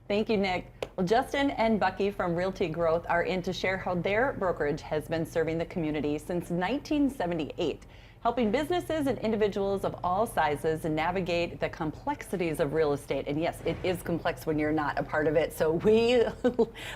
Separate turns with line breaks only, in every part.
Thank you, Nick. Well, Justin and Bucky from Realty Growth are in to share how their brokerage has been serving the community since 1978, helping businesses and individuals of all sizes navigate the complexities of real estate. And yes, it is complex when you're not a part of it. So we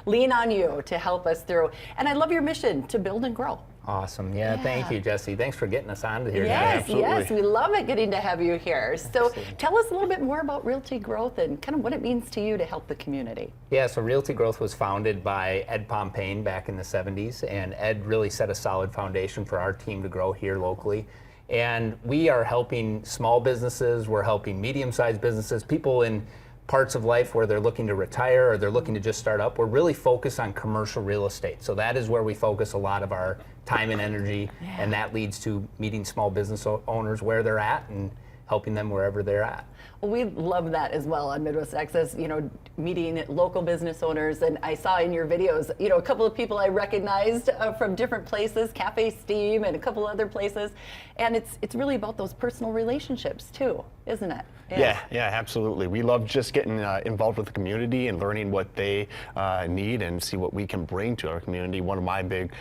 lean on you to help us through. And I love your mission to build and grow.
Awesome. Yeah, thank you, Jesse. Thanks for getting us on here
Yes,
today.
yes, we love it getting to have you here. So tell us a little bit more about Realty Growth and kind of what it means to you to help the community.
Yeah, so Realty Growth was founded by Ed Pompane back in the 70s, and Ed really set a solid foundation for our team to grow here locally. And we are helping small businesses, we're helping medium-sized businesses, people in parts of life where they're looking to retire or they're looking to just start up. We're really focused on commercial real estate. So that is where we focus a lot of our time and energy, and that leads to meeting small business owners where they're at and helping them wherever they're at.
Well, we love that as well on Midwest Access, you know, meeting local business owners. And I saw in your videos, you know, a couple of people I recognized from different places, Cafe Steam and a couple other places. And it's really about those personal relationships too, isn't it?
Yeah, absolutely. We love just getting involved with the community and learning what they need and see what we can bring to our community. One of my big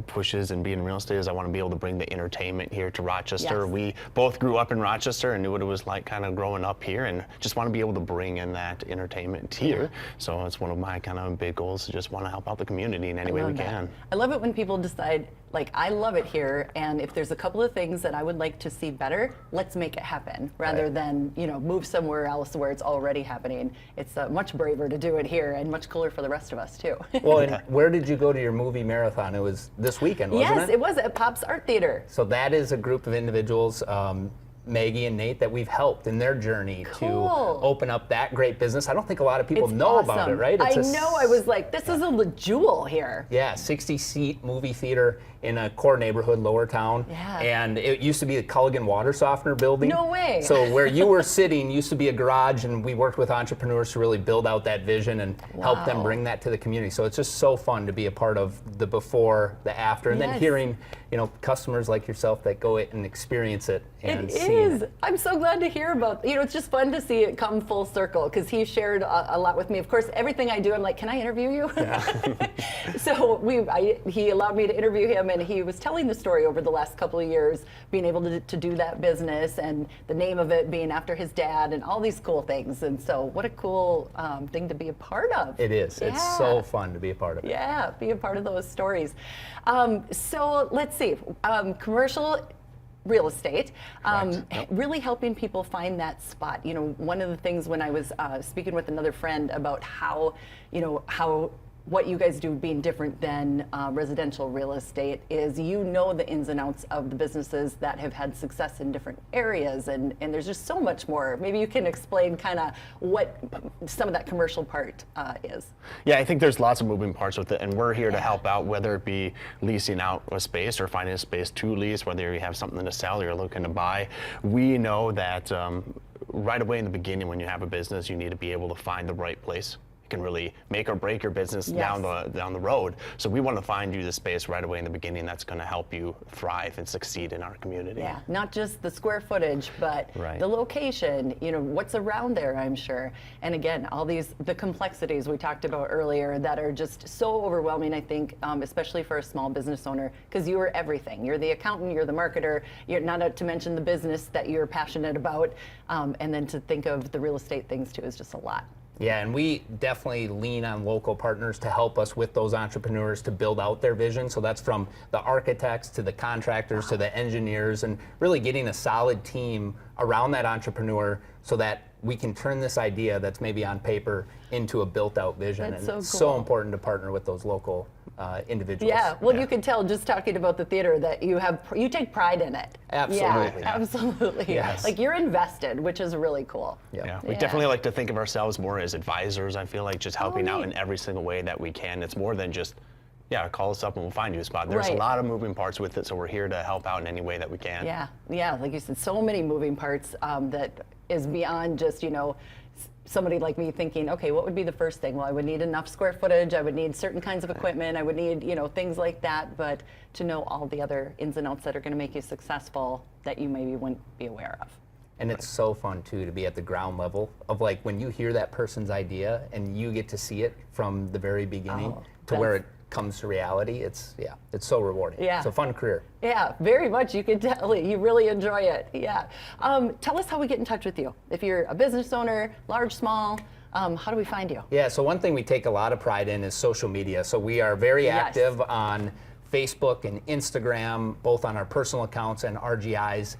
pushes in being in real estate is I want to be able to bring the entertainment here to Rochester.
Yes.
We both grew up in Rochester and knew what it was like kind of growing up here, and just want to be able to bring in that entertainment here. So it's one of my kind of big goals to just want to help out the community in any way we can.
I love it when people decide, like, I love it here, and if there's a couple of things that I would like to see better, let's make it happen, rather than, you know, move somewhere else where it's already happening. It's much braver to do it here and much cooler for the rest of us too.
Well, and where did you go to your movie marathon? It was this weekend, wasn't it?
Yes, it was at Pop's Art Theater.
So that is a group of individuals, Maggie and Nate, that we've helped in their journey to open up that great business. I don't think a lot of people know about it, right?
I know. I was like, this is a jewel here.
Yeah, 60-seat movie theater in a core neighborhood, Lower Town.
Yeah.
And it used to be the Culligan Water Softener building.
No way.
So where you were sitting used to be a garage, and we worked with entrepreneurs to really build out that vision and help them bring that to the community. So it's just so fun to be a part of the before, the after, and then hearing, you know, customers like yourself that go and experience it and see it.
I'm so glad to hear about, you know, it's just fun to see it come full circle, because he shared a lot with me. Of course, everything I do, I'm like, can I interview you? Yeah. So he allowed me to interview him, and he was telling the story over the last couple of years, being able to do that business, and the name of it being after his dad, and all these cool things. And so what a cool thing to be a part of.
It is. Yeah. It's so fun to be a part of it.
Yeah, be a part of those stories. So let's see, commercial real estate, really helping people find that spot. You know, one of the things when I was speaking with another friend about how, you know, what you guys do being different than residential real estate is, you know, the ins and outs of the businesses that have had success in different areas, and there's just so much more. Maybe you can explain kind of what some of that commercial part is.
Yeah, I think there's lots of moving parts with it, and we're here to help out, whether it be leasing out a space or finding a space to lease, whether you have something to sell or you're looking to buy. We know that right away in the beginning, when you have a business, you need to be able to find the right place. Can really make or break your business down the road. So we want to find you the space right away in the beginning that's going to help you thrive and succeed in our community.
Yeah, not just the square footage, but the location, you know, what's around there, I'm sure. And again, all the complexities we talked about earlier that are just so overwhelming, I think, especially for a small business owner, because you are everything. You're the accountant, you're the marketer, you're not to mention the business that you're passionate about, and then to think of the real estate things too is just a lot.
Yeah, and we definitely lean on local partners to help us with those entrepreneurs to build out their vision. So that's from the architects to the contractors to the engineers, and really getting a solid team around that entrepreneur so that we can turn this idea that's maybe on paper into a built-out vision.
That's
and it's
so cool.
so important to partner with those local individuals.
Yeah, well, you can tell just talking about the theater that you take pride in it.
Absolutely.
Yeah, absolutely.
Yes.
Like, you're invested, which is really cool.
Yeah, we definitely like to think of ourselves more as advisors. I feel like just helping out in every single way that we can. It's more than just, call us up and we'll find you a spot. There's a lot of moving parts with it, so we're here to help out in any way that we can.
Yeah, like you said, so many moving parts that is beyond just, you know, somebody like me thinking, okay, what would be the first thing? Well, I would need enough square footage, I would need certain kinds of equipment, I would need, you know, things like that, but to know all the other ins and outs that are going to make you successful that you maybe wouldn't be aware of.
And it's so fun too to be at the ground level of like when you hear that person's idea and you get to see it from the very beginning to where it comes to reality. It's so rewarding.
Yeah.
It's a fun career.
Yeah, very much. You can tell you really enjoy it. Yeah. Tell us how we get in touch with you. If you're a business owner, large, small, how do we find you?
Yeah, so one thing we take a lot of pride in is social media. So we are very active on Facebook and Instagram, both on our personal accounts and RGI's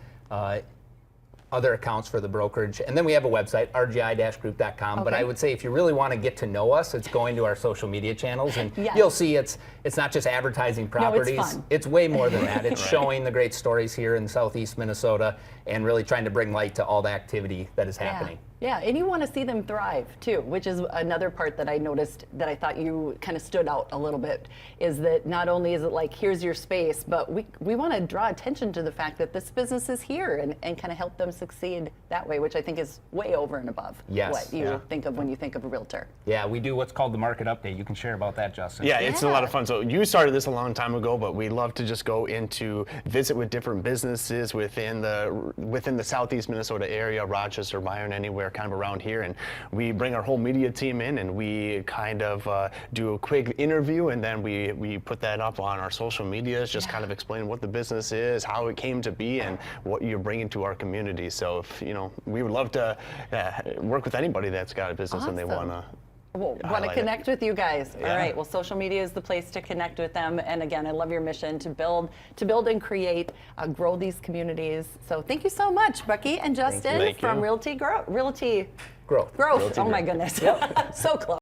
other accounts for the brokerage. And then we have a website, rgi-group.com. But I would say if you really want to get to know us, it's going to our social media channels. And you'll see it's not just advertising properties.
No, it's fun.
It's way more than that. It's showing the great stories here in Southeast Minnesota and really trying to bring light to all the activity that is happening.
Yeah, and you want to see them thrive too, which is another part that I noticed that I thought you kind of stood out a little bit, is that not only is it like, here's your space, but we want to draw attention to the fact that this business is here and kind of help them succeed that way, which I think is way over and above what you think of when you think of a realtor.
Yeah, we do what's called the market update. You can share about that, Justin.
Yeah, it's a lot of fun. So you started this a long time ago, but we love to just go into visit with different businesses within the Southeast Minnesota area, Rochester, Byron, anywhere kind of around here, and we bring our whole media team in and we kind of do a quick interview, and then we put that up on our social medias, just kind of explain what the business is, how it came to be, and what you're bringing to our community. So if we would love to work with anybody that's got a business and they want to
want to connect with you guys. All right. Well, social media is the place to connect with them. And again, I love your mission to build and create, grow these communities. So thank you so much, Becky and Justin from Realty Growth.
Growth.
Oh my goodness. So close.